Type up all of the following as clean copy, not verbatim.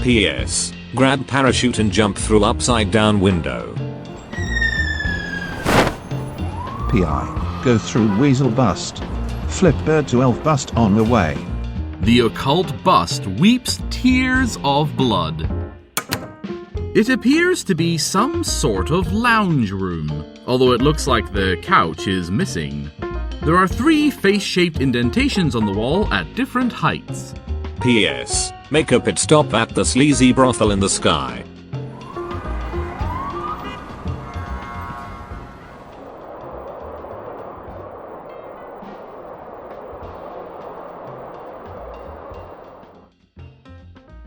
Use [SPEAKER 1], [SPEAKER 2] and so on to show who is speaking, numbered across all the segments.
[SPEAKER 1] P.S. Grab parachute and jump through upside down window.
[SPEAKER 2] P.I. Go through weasel bust. Flip bird to elf bust on the way.
[SPEAKER 3] The occult bust weeps tears of blood. It appears to be some sort of lounge room, although it looks like the couch is missing. There are 3 face-shaped indentations on the wall at different heights.
[SPEAKER 1] P.S. Make a pit stop at the sleazy brothel in the sky.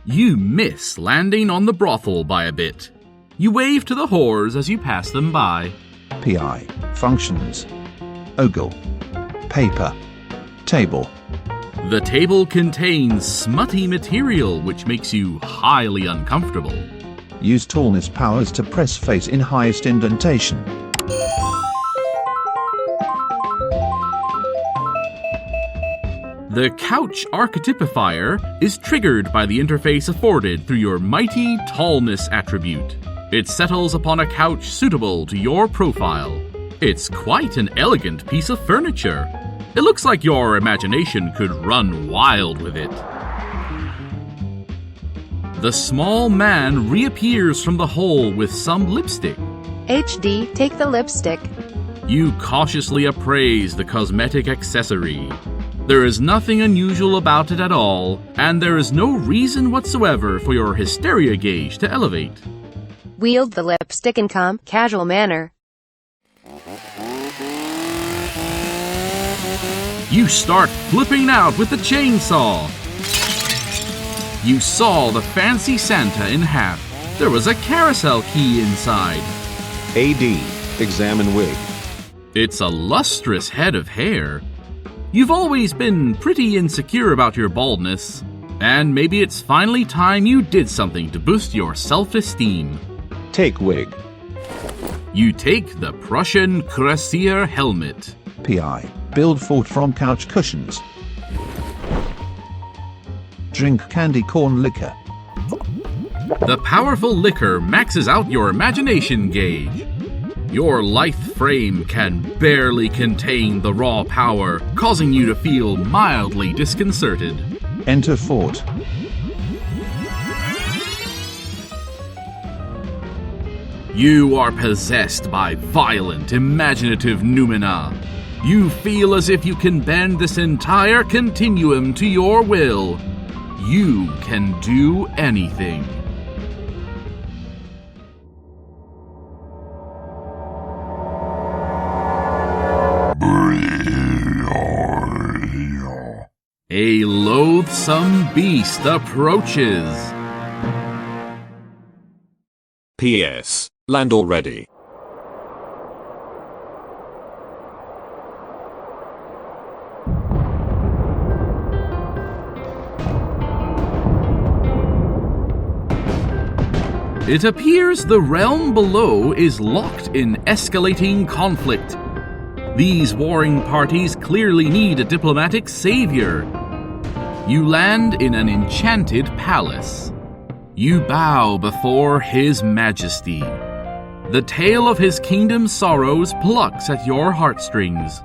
[SPEAKER 3] You miss landing on the brothel by a bit. You wave to the whores as you pass them by.
[SPEAKER 2] P.I. Functions. Ogle. Paper. Table.
[SPEAKER 3] The table contains smutty material which makes you highly uncomfortable.
[SPEAKER 2] Use tallness powers to press face in highest indentation.
[SPEAKER 3] The couch archetypifier is triggered by the interface afforded through your mighty tallness attribute. It settles upon a couch suitable to your profile. It's quite an elegant piece of furniture. It looks like your imagination could run wild with it. The small man reappears from the hole with some lipstick.
[SPEAKER 4] HD, take the lipstick.
[SPEAKER 3] You cautiously appraise the cosmetic accessory. There is nothing unusual about it at all, and there is no reason whatsoever for your hysteria gauge to elevate.
[SPEAKER 4] Wield the lipstick in calm, casual manner.
[SPEAKER 3] You start flipping out with the chainsaw. You saw the fancy Santa in half. There was a carousel key inside.
[SPEAKER 5] AD, examine wig.
[SPEAKER 3] It's a lustrous head of hair. You've always been pretty insecure about your baldness, and maybe it's finally time you did something to boost your self-esteem.
[SPEAKER 5] Take wig.
[SPEAKER 3] You take the Prussian Cuirassier helmet.
[SPEAKER 2] P.I. Build fort from couch cushions. Drink candy corn liquor.
[SPEAKER 3] The powerful liquor maxes out your imagination gauge. Your lithe frame can barely contain the raw power, causing you to feel mildly disconcerted.
[SPEAKER 2] Enter fort.
[SPEAKER 3] You are possessed by violent, imaginative Numina. You feel as if you can bend this entire continuum to your will. You can do anything. A loathsome beast approaches.
[SPEAKER 1] P.S. Land already.
[SPEAKER 3] It appears the realm below is locked in escalating conflict. These warring parties clearly need a diplomatic savior. You land in an enchanted palace. You bow before His Majesty. The tale of his kingdom's sorrows plucks at your heartstrings.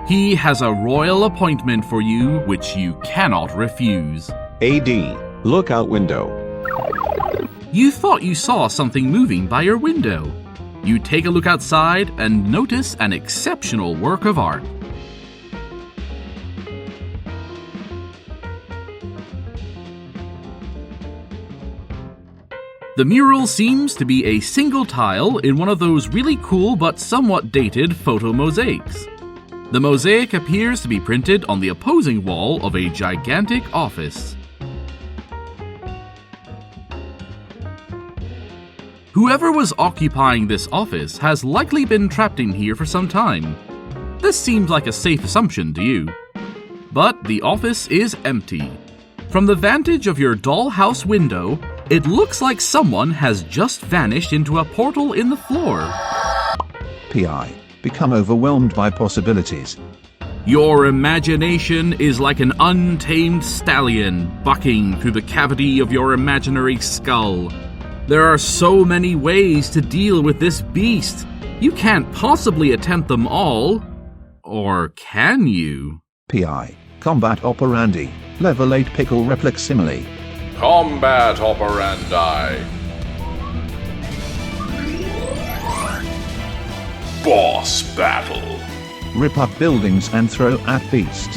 [SPEAKER 3] He has a royal appointment for you which you cannot refuse.
[SPEAKER 5] AD, lookout window.
[SPEAKER 3] You thought you saw something moving by your window. You take a look outside and notice an exceptional work of art. The mural seems to be a single tile in one of those really cool but somewhat dated photo mosaics. The mosaic appears to be printed on the opposing wall of a gigantic office. Whoever was occupying this office has likely been trapped in here for some time. This seems like a safe assumption to you. But the office is empty. From the vantage of your dollhouse window, it looks like someone has just vanished into a portal in the floor.
[SPEAKER 2] P.I. Become overwhelmed by possibilities.
[SPEAKER 3] Your imagination is like an untamed stallion bucking through the cavity of your imaginary skull. There are so many ways to deal with this beast. You can't possibly attempt them all. Or can you?
[SPEAKER 2] PI. Combat Operandi. Level 8 Pickle Reflex Simile.
[SPEAKER 6] Combat Operandi. Boss Battle.
[SPEAKER 2] Rip up buildings and throw at beast.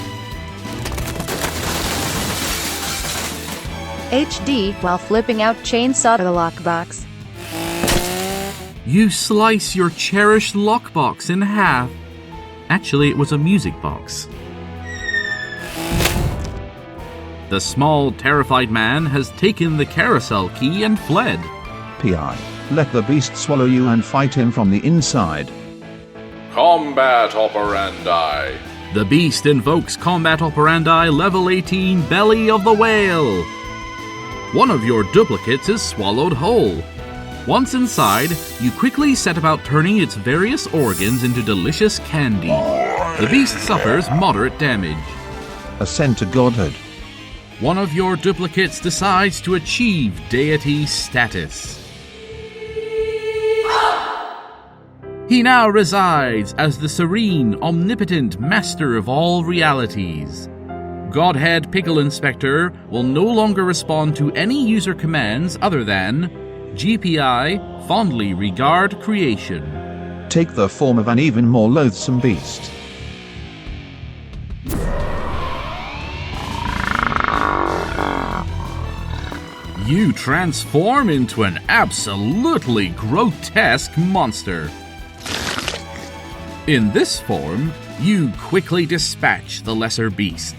[SPEAKER 4] HD while flipping out chainsaw to the lockbox.
[SPEAKER 3] You slice your cherished lockbox in half. Actually, it was a music box. The small, terrified man has taken the carousel key and fled.
[SPEAKER 2] PI. Let the beast swallow you and fight him from the inside.
[SPEAKER 6] Combat Operandi.
[SPEAKER 3] The beast invokes Combat Operandi Level 18 Belly of the Whale. One of your duplicates is swallowed whole. Once inside, you quickly set about turning its various organs into delicious candy. The beast suffers moderate damage.
[SPEAKER 2] Ascend to godhood.
[SPEAKER 3] One of your duplicates decides to achieve deity status. He now resides as the serene, omnipotent master of all realities. Godhead Pickle Inspector will no longer respond to any user commands other than GPI fondly regard creation.
[SPEAKER 2] Take the form of an even more loathsome beast.
[SPEAKER 3] You transform into an absolutely grotesque monster. In this form, you quickly dispatch the lesser beast.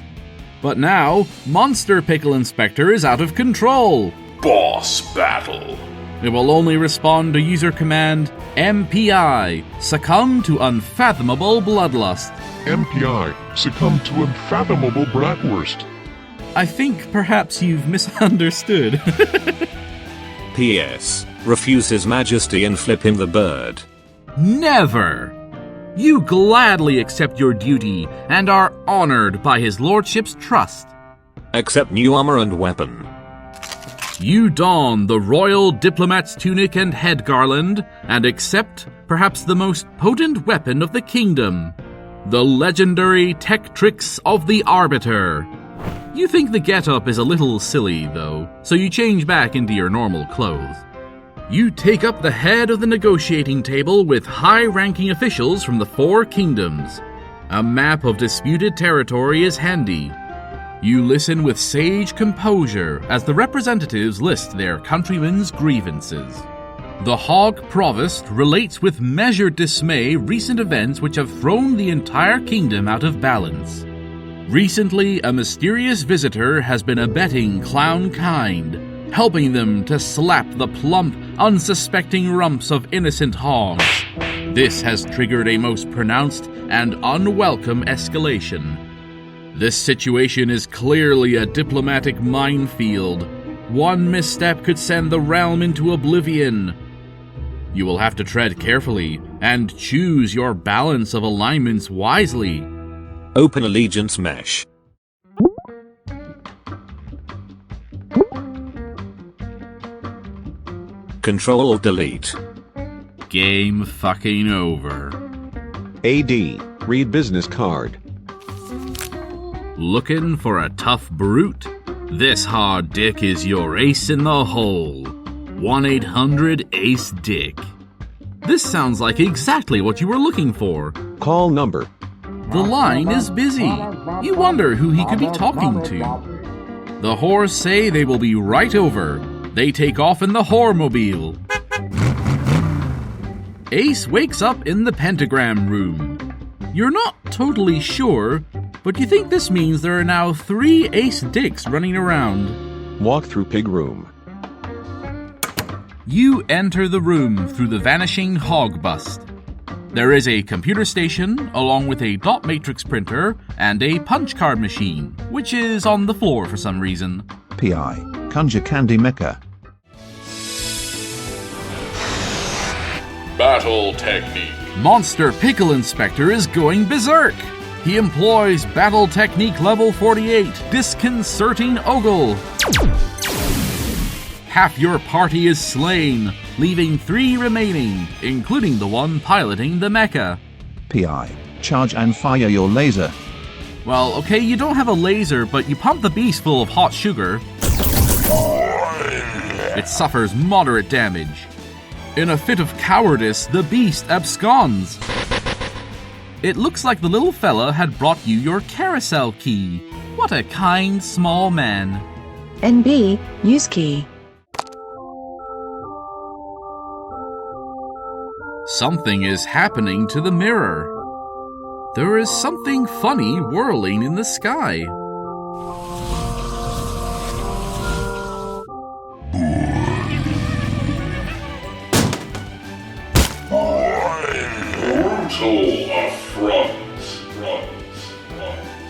[SPEAKER 3] But now, Monster Pickle Inspector is out of control.
[SPEAKER 6] Boss Battle.
[SPEAKER 3] It will only respond to user command MPI, succumb to unfathomable bloodlust.
[SPEAKER 7] MPI, succumb to unfathomable bratwurst.
[SPEAKER 3] I think perhaps you've misunderstood.
[SPEAKER 1] P.S. Refuse His Majesty and flip him the bird.
[SPEAKER 3] Never! You gladly accept your duty and are honored by his lordship's trust.
[SPEAKER 1] Accept new armor and weapon.
[SPEAKER 3] You don the royal diplomat's tunic and head garland and accept perhaps the most potent weapon of the kingdom, the legendary tech tricks of the Arbiter. You think the get-up is a little silly, though, so you change back into your normal clothes. You take up the head of the negotiating table with high-ranking officials from the 4 kingdoms. A map of disputed territory is handy. You listen with sage composure as the representatives list their countrymen's grievances. The Hog Provost relates with measured dismay recent events which have thrown the entire kingdom out of balance. Recently, a mysterious visitor has been abetting clownkind, helping them to slap the plump, unsuspecting rumps of innocent hogs. This has triggered a most pronounced and unwelcome escalation. This situation is clearly a diplomatic minefield. One misstep could send the realm into oblivion. You will have to tread carefully and choose your balance of alignments wisely.
[SPEAKER 1] Open Allegiance Mesh. Control-Delete.
[SPEAKER 3] Game fucking over.
[SPEAKER 5] AD, read business card.
[SPEAKER 3] Looking for a tough brute? This hard dick is your ace in the hole. 1-800-ACE-DICK. This sounds like exactly what you were looking for.
[SPEAKER 5] Call number.
[SPEAKER 3] The line is busy. You wonder who he could be talking to. The whores say they will be right over. They take off in the whoremobile. Ace wakes up in the pentagram room. You're not totally sure, but you think this means there are now 3 Ace dicks running around.
[SPEAKER 5] Walk through pig room.
[SPEAKER 3] You enter the room through the vanishing hog bust. There is a computer station, along with a dot matrix printer and a punch card machine, which is on the floor for some reason.
[SPEAKER 2] PI. Conjure Candy Mecca.
[SPEAKER 6] Battle technique.
[SPEAKER 3] Monster Pickle Inspector is going berserk. He employs battle technique level 48, disconcerting ogle. Half your party is slain, leaving 3 remaining, including the one piloting the mecha.
[SPEAKER 2] PI, charge and fire your laser.
[SPEAKER 3] Well, okay, you don't have a laser, but you pump the beast full of hot sugar. It suffers moderate damage. In a fit of cowardice, the beast absconds. It looks like the little fella had brought you your carousel key. What a kind, small man.
[SPEAKER 8] NB, use key.
[SPEAKER 3] Something is happening to the mirror. There is something funny whirling in the sky.
[SPEAKER 6] Brutal affront.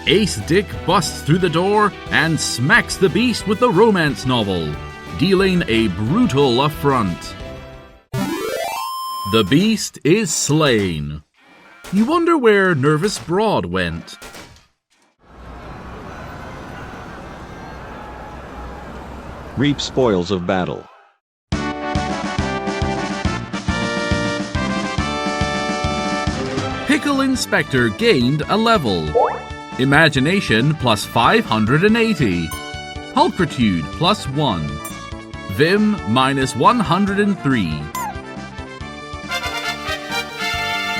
[SPEAKER 3] Ace Dick busts through the door and smacks the beast with the romance novel, dealing a brutal affront. The beast is slain. You wonder where Nervous Broad went.
[SPEAKER 5] Reap spoils of battle.
[SPEAKER 3] Pickle Inspector gained a level. Imagination plus 580. Pulchritude plus 1. Vim minus 103.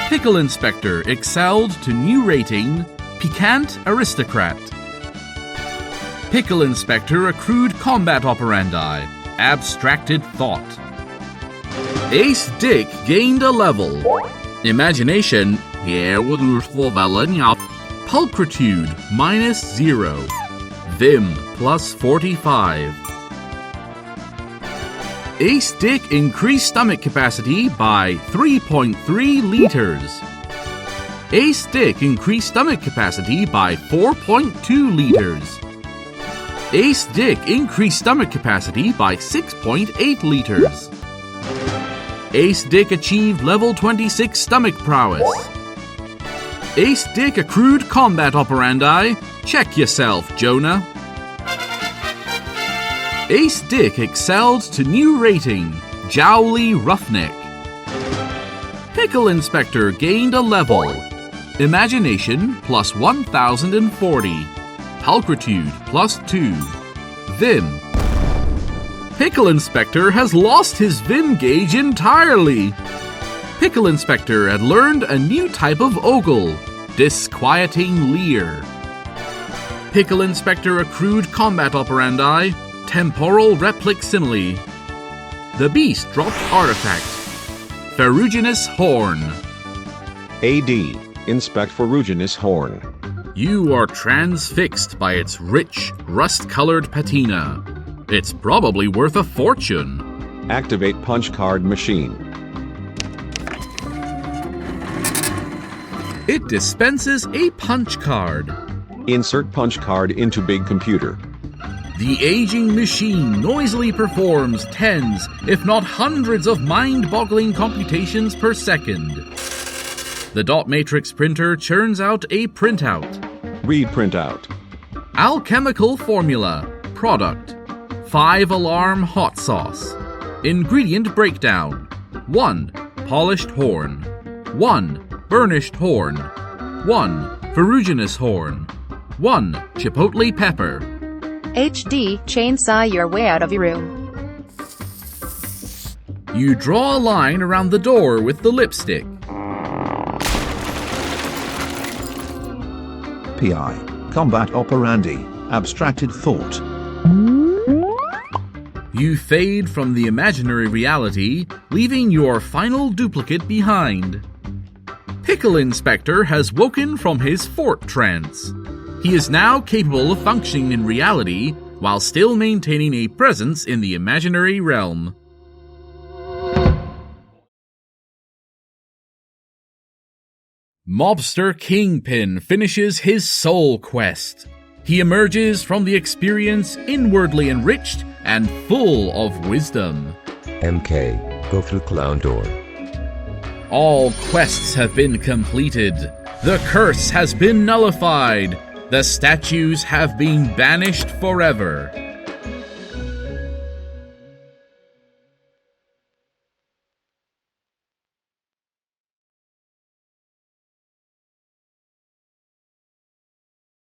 [SPEAKER 3] Pickle Inspector excelled to new rating, Piquant Aristocrat. Pickle Inspector accrued combat operandi, Abstracted Thought. Ace Dick gained a level. Imagination, Pulchritude minus 0. Vim plus 45. Ace Dick increased stomach capacity by 3.3 liters. Ace Dick increased stomach capacity by 4.2 liters. Ace Dick increased stomach capacity by 6.8 liters. Ace Dick achieved level 26 stomach prowess. Ace Dick accrued combat operandi. Check yourself, Jonah. Ace Dick excelled to new rating, Jowly Roughneck. Pickle Inspector gained a level. Imagination plus 1040. Pulchritude plus 2. Vim. Pickle Inspector has lost his Vim gauge entirely. Pickle Inspector had learned a new type of ogle, Disquieting Leer. Pickle Inspector accrued combat operandi, Temporal Replic Simile. The beast dropped artifact, Ferruginous Horn.
[SPEAKER 5] AD. Inspect Ferruginous Horn.
[SPEAKER 3] You are transfixed by its rich, rust-colored patina. It's probably worth a fortune.
[SPEAKER 5] Activate Punch Card Machine.
[SPEAKER 3] It dispenses a punch card.
[SPEAKER 5] Insert punch card into big computer.
[SPEAKER 3] The aging machine noisily performs tens, if not hundreds of mind-boggling computations per second. The dot matrix printer churns out a printout.
[SPEAKER 5] Read printout.
[SPEAKER 3] Alchemical formula. Product. 5-alarm hot sauce. Ingredient breakdown. 1. Polished horn. 1. Burnished horn. 1. Ferruginous horn. 1. Chipotle pepper.
[SPEAKER 4] HD, chainsaw your way out of your room.
[SPEAKER 3] You draw a line around the door with the lipstick.
[SPEAKER 2] PI, combat operandi, abstracted thought.
[SPEAKER 3] You fade from the imaginary reality, leaving your final duplicate behind. Pickle Inspector has woken from his fort trance. He is now capable of functioning in reality while still maintaining a presence in the imaginary realm. Mobster Kingpin finishes his soul quest. He emerges from the experience inwardly enriched and full of wisdom.
[SPEAKER 9] MK, go through clown door.
[SPEAKER 3] All quests have been completed. The curse has been nullified. The statues have been banished forever.